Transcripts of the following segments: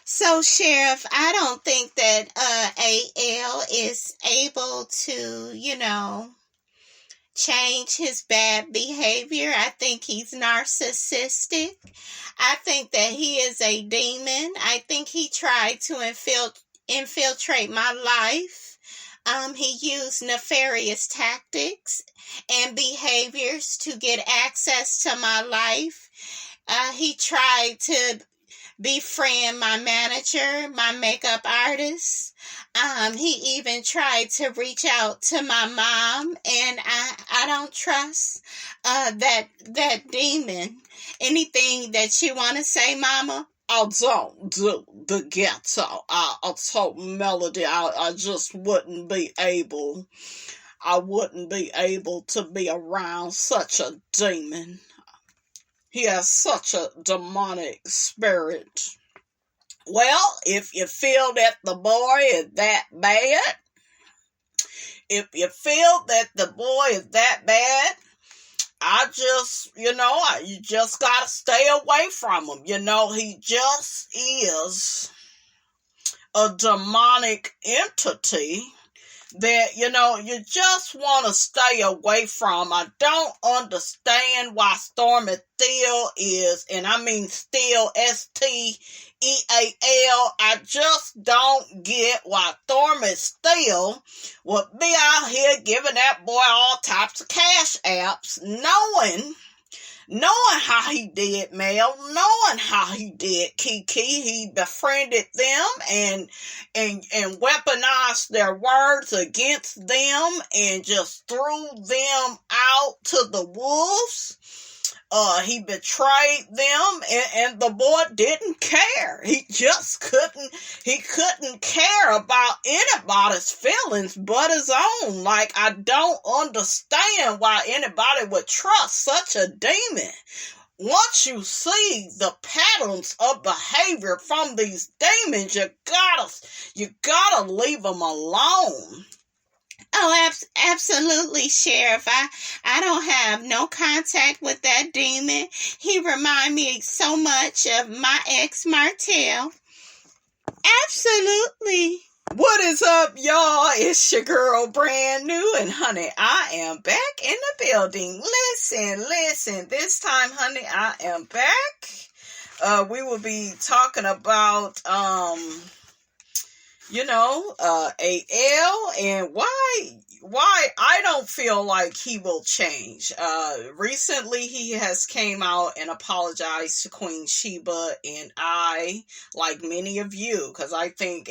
So, Sheriff, I don't think that AL is able to, change his bad behavior. I think he's narcissistic. I think that he is a demon. I think he tried to infiltrate my life. He used nefarious tactics and behaviors to get access to my life. He tried to befriend my manager, my makeup artist. He even tried to reach out to my mom, and I don't trust that demon. Anything that you want to say, Mama? I don't do the ghetto. I told Melody I just wouldn't be able. I wouldn't be able to be around such a demon. He has such a demonic spirit. Well, if you feel that the boy is that bad, if you feel that the boy is that bad, I just, you just gotta stay away from him. He just is a demonic entity that, you just want to stay away from. I don't understand why Stormy still is, and I mean still, STEAL. I just don't get why Stormy still would be out here giving that boy all types of cash apps, knowing how he did Mel, knowing how he did Kiki. He befriended them and weaponized their words against them and just threw them out to the wolves. He betrayed them, and the boy didn't care. He just couldn't care about anybody's feelings but his own. Like, I don't understand why anybody would trust such a demon. Once you see the patterns of behavior from these demons, you gotta leave them alone. Oh, absolutely, Sheriff. I don't have no contact with that demon. He reminds me so much of my ex, Martell. Absolutely. What is up, y'all? It's your girl, Brand New, and honey, I am back in the building. Listen. This time, honey, I am back. We will be talking about, AL and why I don't feel like he will change. Recently he has came out and apologized to Queen Sheba, and I, like many of you, because I think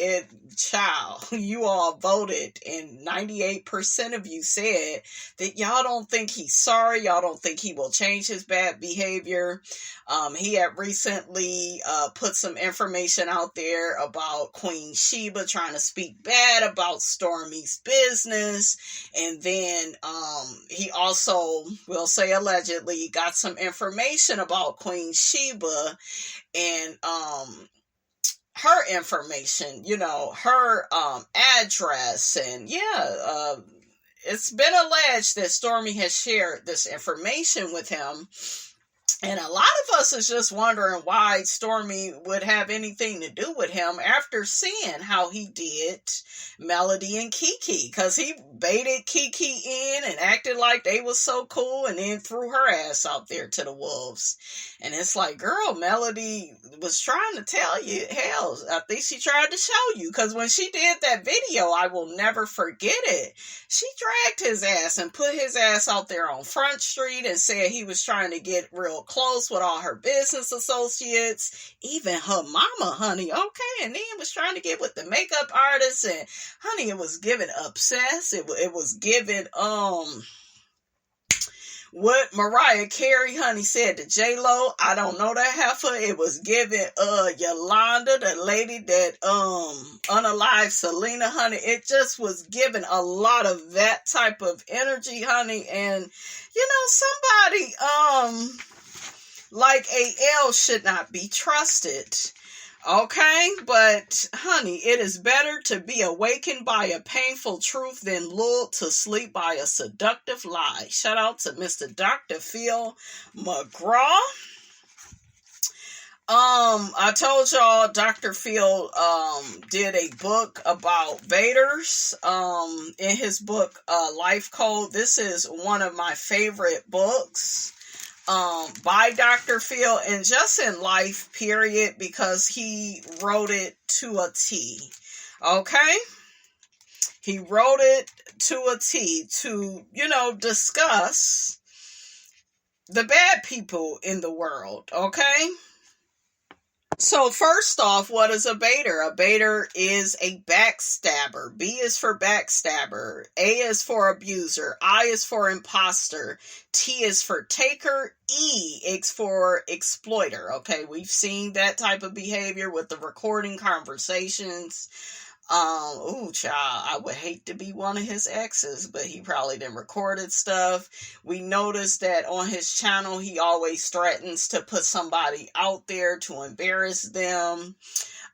you all voted, and 98% of you said that y'all don't think he's sorry, y'all don't think he will change his bad behavior. He had recently put some information out there about Queen Sheba trying to speak bad about Stormy's business, and then he also, will say allegedly, got some information about Queen Sheba and her information, her address, and it's been alleged that Stormy has shared this information with him. And a lot of us is just wondering why Stormy would have anything to do with him after seeing how he did Melody and Kiki. Because he baited Kiki in and acted like they was so cool and then threw her ass out there to the wolves. And it's like, girl, Melody was trying to tell you. Hell, I think she tried to show you. Because when she did that video, I will never forget it. She dragged his ass and put his ass out there on Front Street and said he was trying to get real close with all her business associates, even her mama, honey, okay, and then was trying to get with the makeup artist, and honey, it was given obsessed, it was given, what Mariah Carey, honey, said to J-Lo, I don't know that heifer, it was given, Yolanda, the lady that, unalived Selena, honey, it just was given a lot of that type of energy, honey, and, somebody, like AL should not be trusted. Okay? But, honey, it is better to be awakened by a painful truth than lulled to sleep by a seductive lie. Shout out to Mr. Dr. Phil McGraw. I told y'all Dr. Phil did a book about Baitors in his book Life Code. This is one of my favorite books by Dr. Phil, and just in life, period, because he wrote it to a T. Okay? He wrote it to a T to, discuss the bad people in the world. Okay? So first off, what is a baiter? A baiter is a backstabber. B is for backstabber. A is for abuser. I is for imposter. T is for taker. E is for exploiter. Okay, we've seen that type of behavior with the recording conversations. Child, I would hate to be one of his exes, but he probably didn't recorded stuff. We noticed that on his channel, he always threatens to put somebody out there to embarrass them.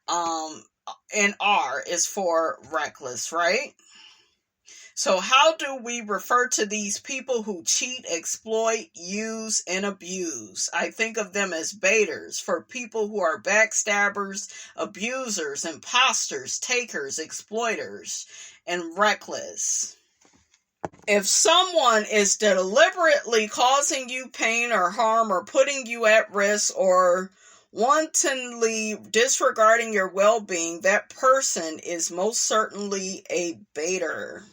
And R is for reckless, right? So how do we refer to these people who cheat, exploit, use, and abuse? I think of them as baiters, for people who are backstabbers, abusers, imposters, takers, exploiters, and reckless. If someone is deliberately causing you pain or harm or putting you at risk or wantonly disregarding your well-being, that person is most certainly a baiter.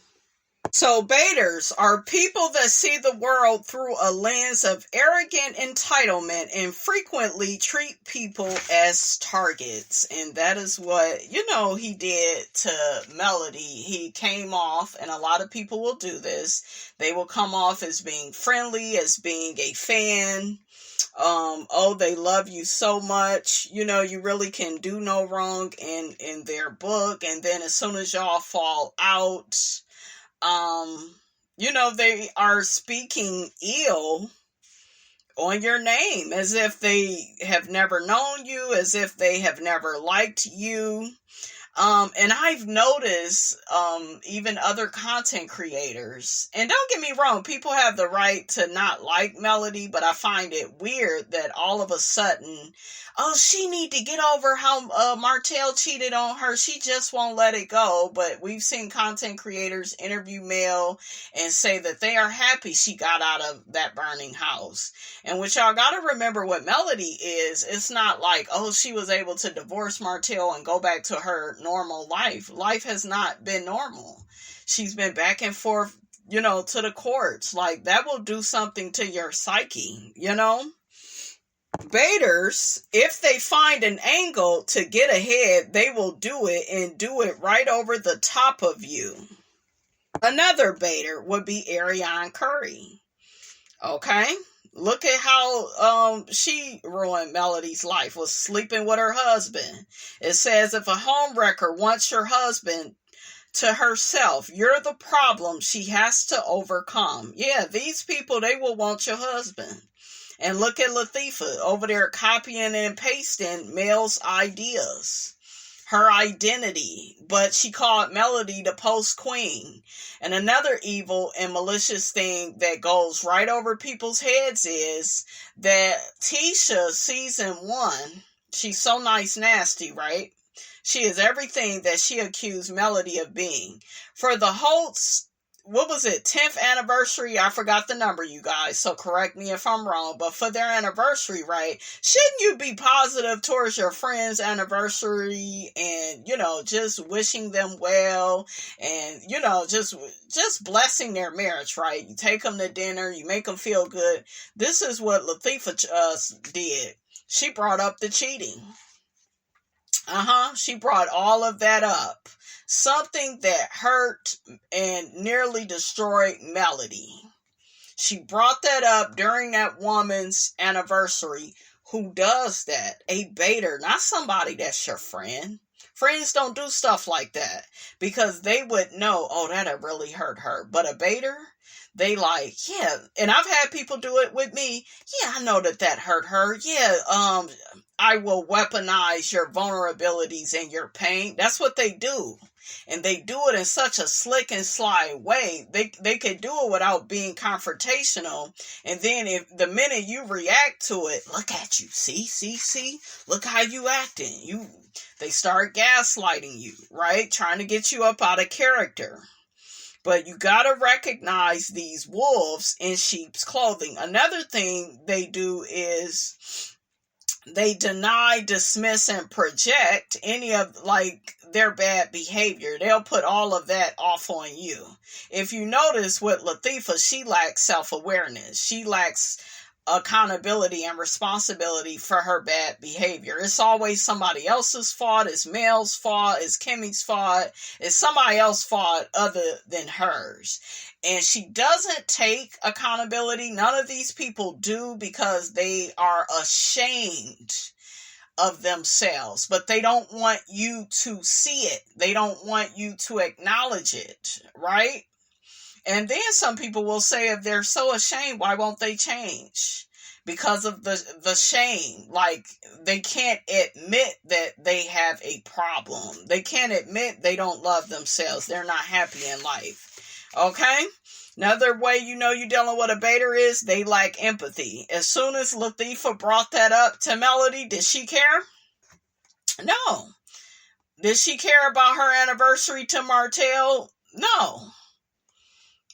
So baiters are people that see the world through a lens of arrogant entitlement and frequently treat people as targets. And that is what, he did to Melody. He came off, and a lot of people will do this. They will come off as being friendly, as being a fan. They love you so much. You really can do no wrong in their book. And then as soon as y'all fall out, they are speaking ill on your name, as if they have never known you, as if they have never liked you. And I've noticed, even other content creators, and don't get me wrong, people have the right to not like Melody, but I find it weird that all of a sudden, she need to get over how Martell cheated on her. She just won't let it go. But we've seen content creators interview Mel and say that they are happy she got out of that burning house. And what y'all gotta remember, what Melody is, it's not like, she was able to divorce Martell and go back to her normal life. Life has not been normal. She's been back and forth, to the courts. Like, that will do something to your psyche, Baiters, if they find an angle to get ahead, they will do it, and do it right over the top of you. Another baiter would be ARIONNE Curry. Okay? Look at how she ruined Melody's life, was sleeping with her husband. It says, if a homewrecker wants your husband to herself, you're the problem she has to overcome. Yeah, these people, they will want your husband. And look at LATISHA over there copying and pasting Mel's ideas, her identity, but she called Melody the post queen. And another evil and malicious thing that goes right over people's heads is that Tisha season 1, she's so nice nasty, right? She is everything that she accused Melody of being. For the Holt's, 10th anniversary? I forgot the number, you guys, so correct me if I'm wrong, but for their anniversary, right? Shouldn't you be positive towards your friend's anniversary and, just wishing them well and, just blessing their marriage, right? You take them to dinner, you make them feel good. This is what LATISHA did. She brought up the cheating. She brought all of that up. Something that hurt and nearly destroyed Melody. She brought that up during that woman's anniversary. Who does that? A baiter, not somebody that's your friend. Friends don't do stuff like that because they would know, that'll really hurt her. But a baiter, they like, yeah. And I've had people do it with me. Yeah, I know that hurt her. Yeah, I will weaponize your vulnerabilities and your pain. That's what they do. And they do it in such a slick and sly way. They could do it without being confrontational. And then if the minute you react to it, look at you. See. Look how you acting. They start gaslighting you, right? Trying to get you up out of character. But you got to recognize these wolves in sheep's clothing. Another thing they do is they deny, dismiss, and project any of their bad behavior. They'll put all of that off on you. If you notice with LATISHA, she lacks self-awareness. She lacks accountability and responsibility for her bad behavior. It's always somebody else's fault. It's Mel's fault. It's Kimmy's fault. It's somebody else's fault other than hers. And she doesn't take accountability. None of these people do, because they are ashamed of themselves, but they don't want you to see it. They don't want you to acknowledge it, right? And then some people will say, if they're so ashamed, why won't they change? Because of the shame. Like, they can't admit that they have a problem. They can't admit they don't love themselves. They're not happy in life. Okay? Another way you know you're dealing with a Baitor is they lack empathy. As soon as LATISHA brought that up to Melody, did she care? No. Did she care about her anniversary to Martell? No.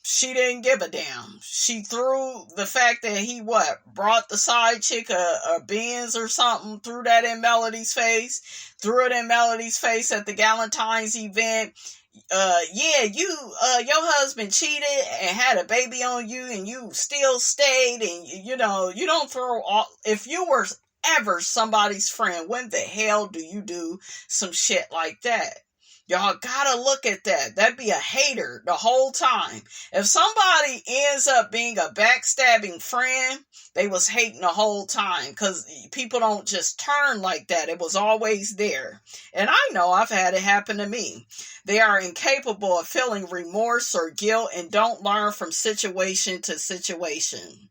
She didn't give a damn. She threw the fact that he brought the side chick a Benz or something, threw that in Melody's face, threw it in Melody's face at the Galentine's event. Your husband cheated and had a baby on you, and you still stayed, and you don't throw all. If you were ever somebody's friend, when the hell do you do some shit like that? Y'all gotta look at that. That'd be a hater the whole time. If somebody ends up being a backstabbing friend, they was hating the whole time, because people don't just turn like that. It was always there. And I know I've had it happen to me. They are incapable of feeling remorse or guilt and don't learn from situation to situation.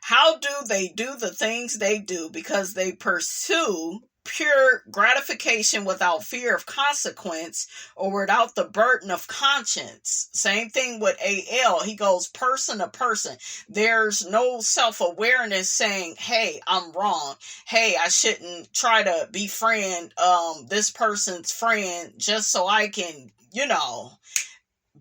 How do they do the things they do? Because they pursue pure gratification without fear of consequence or without the burden of conscience. Same thing with AL. He goes person to person. There's no self-awareness saying, hey, I'm wrong. Hey, I shouldn't try to befriend this person's friend just so I can,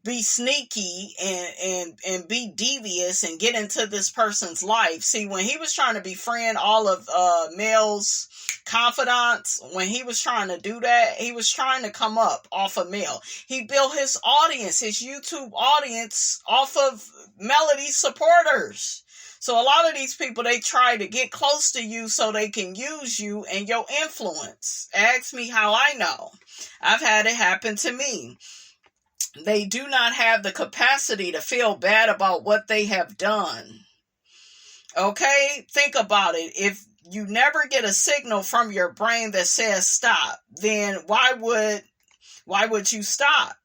be sneaky and be devious and get into this person's life. See, when he was trying to befriend all of Mel's confidants, when he was trying to do that, he was trying to come up off of Mel. He built his audience, his YouTube audience, off of Melody's supporters. So a lot of these people, they try to get close to you so they can use you and your influence. Ask me how I know. I've had it happen to me. They do not have the capacity to feel bad about what they have done. Okay? Think about it. If you never get a signal from your brain that says stop, then why would you stop?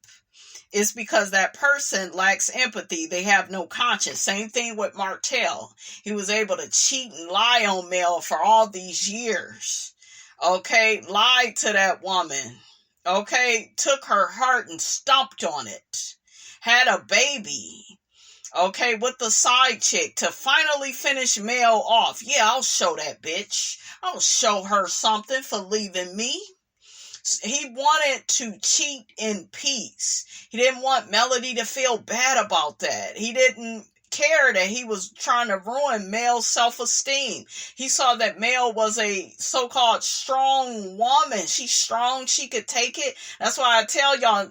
It's because that person lacks empathy. They have no conscience. Same thing with Martell. He was able to cheat and lie on Mel for all these years. Okay? Lied to that woman. Okay, took her heart and stomped on it. Had a baby. Okay, with the side chick to finally finish Mel off. Yeah, I'll show that bitch. I'll show her something for leaving me. He wanted to cheat in peace. He didn't want Melody to feel bad about that. He didn't care that he was trying to ruin Mel's self-esteem. He saw that Mel was a so-called strong woman. She's strong. She could take it. That's why I tell y'all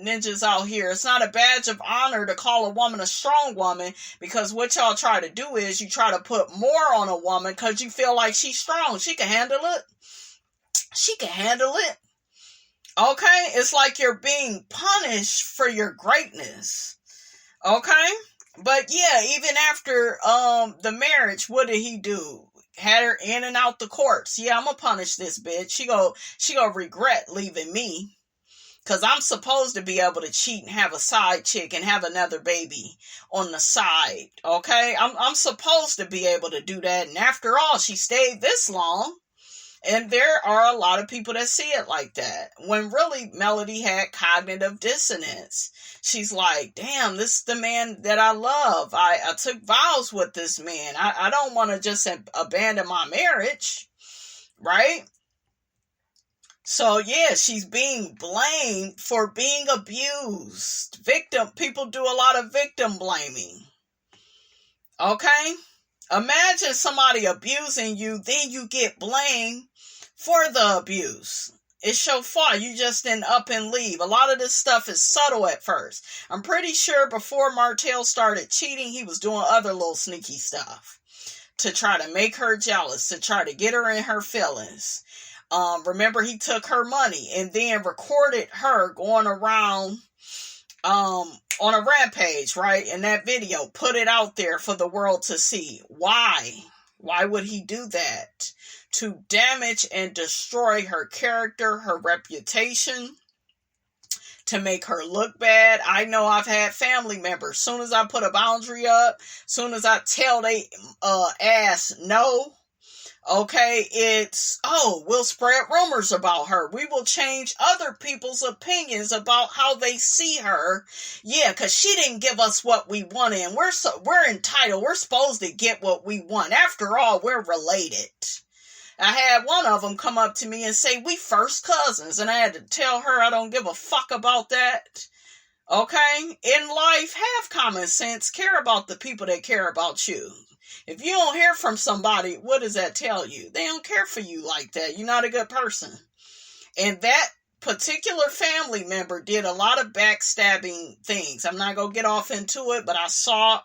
ninjas out here, it's not a badge of honor to call a woman a strong woman, because what y'all try to do is you try to put more on a woman because you feel like she's strong. She can handle it. She can handle it. Okay? It's like you're being punished for your greatness. Okay? But yeah, even after the marriage, what did he do? Had her in and out the courts. Yeah, I'm gonna punish this bitch. She go regret leaving me. Because I'm supposed to be able to cheat and have a side chick and have another baby on the side, okay? I'm supposed to be able to do that. And after all, she stayed this long. And there are a lot of people that see it like that. When really Melody had cognitive dissonance. She's like, damn, this is the man that I love. I took vows with this man. I don't want to just abandon my marriage, right? So yeah, she's being blamed for being abused. People do a lot of victim blaming. Okay? Imagine somebody abusing you, then you get blamed for the abuse. It's your fault. You just didn't up and leave. A lot of this stuff is subtle at first. I'm pretty sure before Martell started cheating, he was doing other little sneaky stuff to try to make her jealous, to try to get her in her feelings. Remember, he took her money and then recorded her going around on a rampage, right? In that video, put it out there for the world to see. Why? Why would he do that? To damage and destroy her character, her reputation, to make her look bad. I know I've had family members, soon as I put a boundary up, soon as I tell they ass no, okay, it's, we'll spread rumors about her. We will change other people's opinions about how they see her. Yeah, because she didn't give us what we wanted, and we're entitled. We're supposed to get what we want. After all, we're related. I had one of them come up to me and say, we first cousins, and I had to tell her I don't give a fuck about that. Okay? In life, have common sense. Care about the people that care about you. If you don't hear from somebody, what does that tell you? They don't care for you like that. You're not a good person. And that particular family member did a lot of backstabbing things. I'm not going to get off into it, but I saw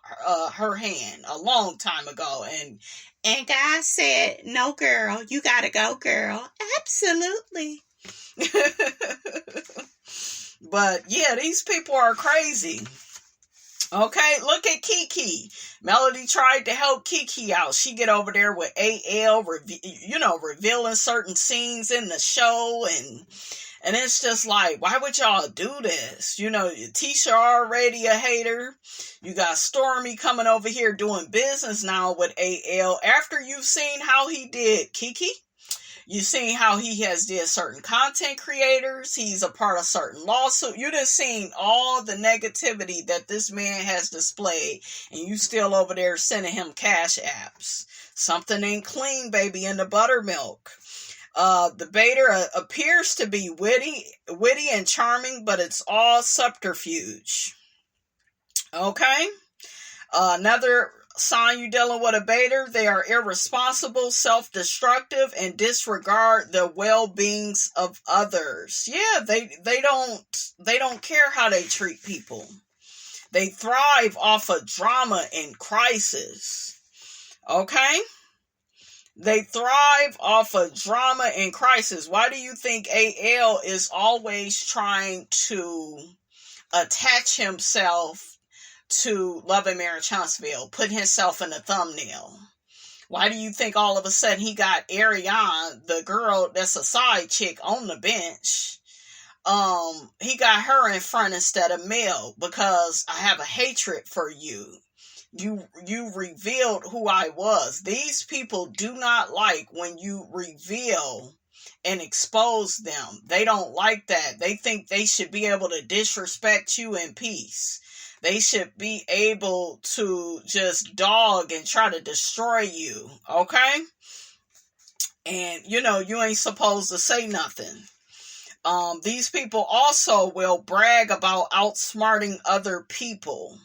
her hand a long time ago. And God said, no, girl, you got to go, girl. Absolutely. But yeah, these people are crazy. Okay, look at Kiki. Melody tried to help Kiki out. She get over there with AL, revealing certain scenes in the show, and it's just like, why would y'all do this? Tisha already a hater. You got Stormy coming over here doing business now with AL. After you've seen how he did Kiki, you've seen how he has did certain content creators. He's a part of certain lawsuit. You done seen all the negativity that this man has displayed, and you still over there sending him cash apps. Something ain't clean, baby, in the buttermilk. The Baiter appears to be witty and charming, but it's all subterfuge. Okay? Another sign you dealing with a Baiter, they are irresponsible, self-destructive, and disregard the well-beings of others. Yeah, they don't care how they treat people. They thrive off of drama and crisis. Okay? They thrive off of drama and crisis. Why do you think AL is always trying to attach himself to Love and Marriage Huntsville, put himself in the thumbnail? Why do you think all of a sudden he got ARIONNE, the girl that's a side chick, on the bench? He got her in front instead of Mel, because I have a hatred for you. You revealed who I was. These people do not like when you reveal and expose them. They don't like that. They think they should be able to disrespect you in peace. They should be able to just dog and try to destroy you. Okay? And, you ain't supposed to say nothing. These people also will brag about outsmarting other people.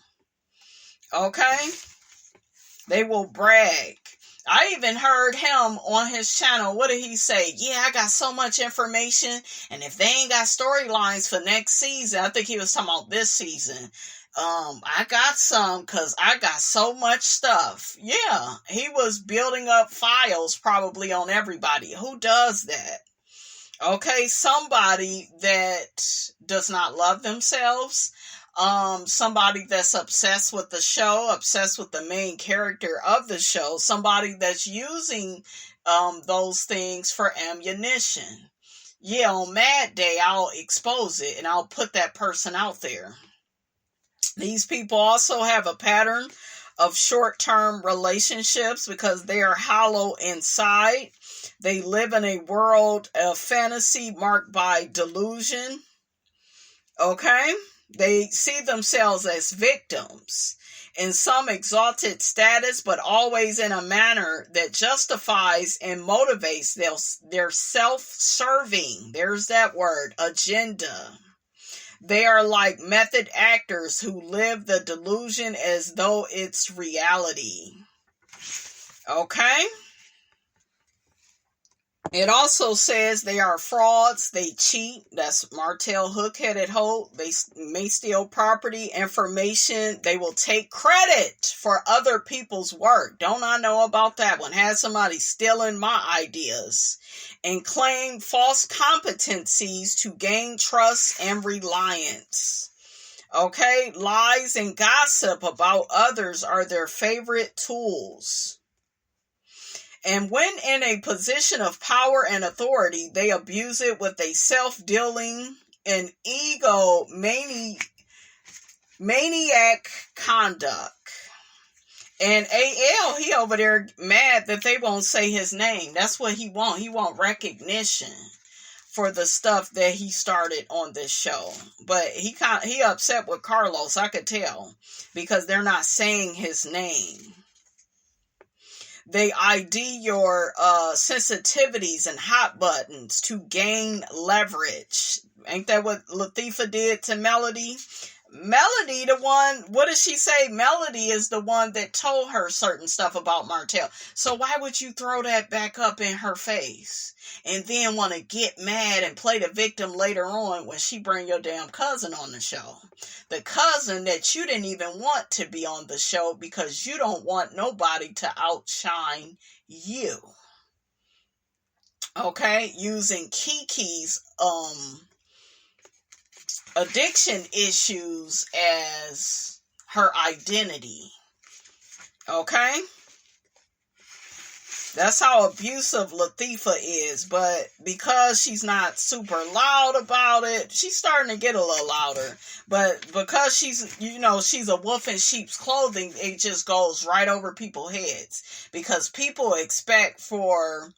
Okay? They will brag. I even heard him on his channel. What did he say? Yeah, I got so much information, and if they ain't got storylines for next season, I think he was talking about this season, I got some, because I got so much stuff. Yeah, he was building up files probably on everybody. Who does that? Okay, somebody that does not love themselves, somebody that's obsessed with the show, obsessed with the main character of the show, somebody that's using those things for ammunition. yeah, on Mad Day, I'll expose it and I'll put that person out there. These people also have a pattern of short-term relationships because they are hollow inside. They live in a world of fantasy marked by delusion. Okay? They see themselves as victims in some exalted status, but always in a manner that justifies and motivates their self-serving, there's that word, agenda. They are like method actors who live the delusion as though it's reality. Okay? It also says they are frauds, they cheat, that's martell hook-headed holt, they may steal property, information, they will take credit for other people's work. Don't I know about that one? Had somebody stealing my ideas and claim false competencies to gain trust and reliance. Okay, lies and gossip about others are their favorite tools. And when in a position of power and authority, they abuse it with a self-dealing and maniac conduct. And AL, he over there mad that they won't say his name. That's what he want. He want recognition for the stuff that he started on this show. But he upset with Carlos, I could tell, because they're not saying his name. They ID your sensitivities and hot buttons to gain leverage. Ain't that what Latifah did to Melody? Melody, the one, what did she say? Melody is the one that told her certain stuff about Martell. So why would you throw that back up in her face? And then want to get mad and play the victim later on when she bring your damn cousin on the show. The cousin that you didn't even want to be on the show because you don't want nobody to outshine you. Okay? Using Kiki's addiction issues as her identity. Okay? That's how abusive Latifah is, but because she's not super loud about it, she's starting to get a little louder. But because she's a wolf in sheep's clothing, it just goes right over people's heads. Because people expect for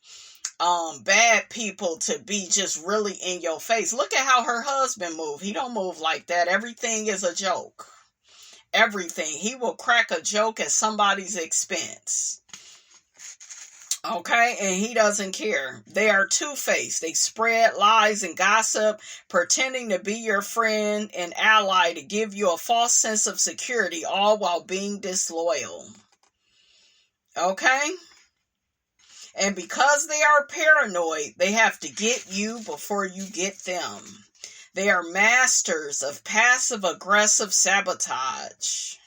bad people to be just really in your face. Look at how her husband move. He don't move like that. Everything is a joke. Everything. He will crack a joke at somebody's expense. Okay, and he doesn't care. They are two-faced. They spread lies and gossip, pretending to be your friend and ally to give you a false sense of security, all while being disloyal. Okay? And because they are paranoid, they have to get you before you get them. They are masters of passive-aggressive sabotage.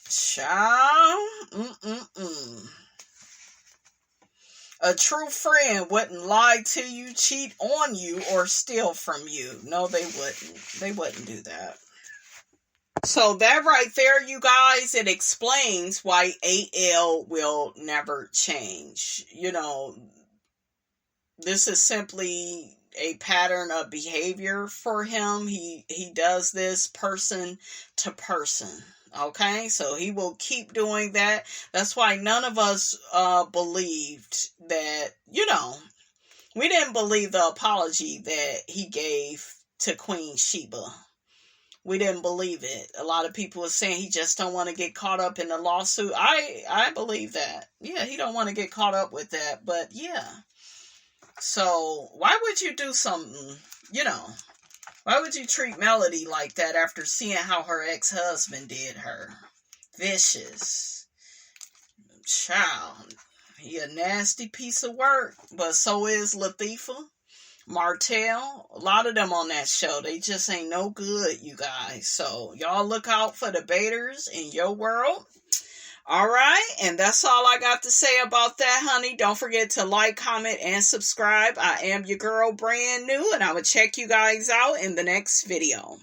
Child. A true friend wouldn't lie to you, cheat on you, or steal from you. No, they wouldn't. They wouldn't do that. So that right there, you guys, it explains why AL will never change. You know, this is simply a pattern of behavior for him. He does this person to person. Okay, so he will keep doing that. That's why none of us believed that, we didn't believe the apology that he gave to Queen Sheba. We didn't believe it. A lot of people were saying he just don't want to get caught up in the lawsuit. I believe that. Yeah, he don't want to get caught up with that. But yeah. So why would you do something, why would you treat Melody like that after seeing how her ex-husband did her? Vicious. Child. He a nasty piece of work. But so is Latifah. Martell. A lot of them on that show. They just ain't no good, you guys. So y'all look out for the Baitors in your world. Alright, and that's all I got to say about that, honey. Don't forget to like, comment, and subscribe. I am your girl, brand new, and I will check you guys out in the next video.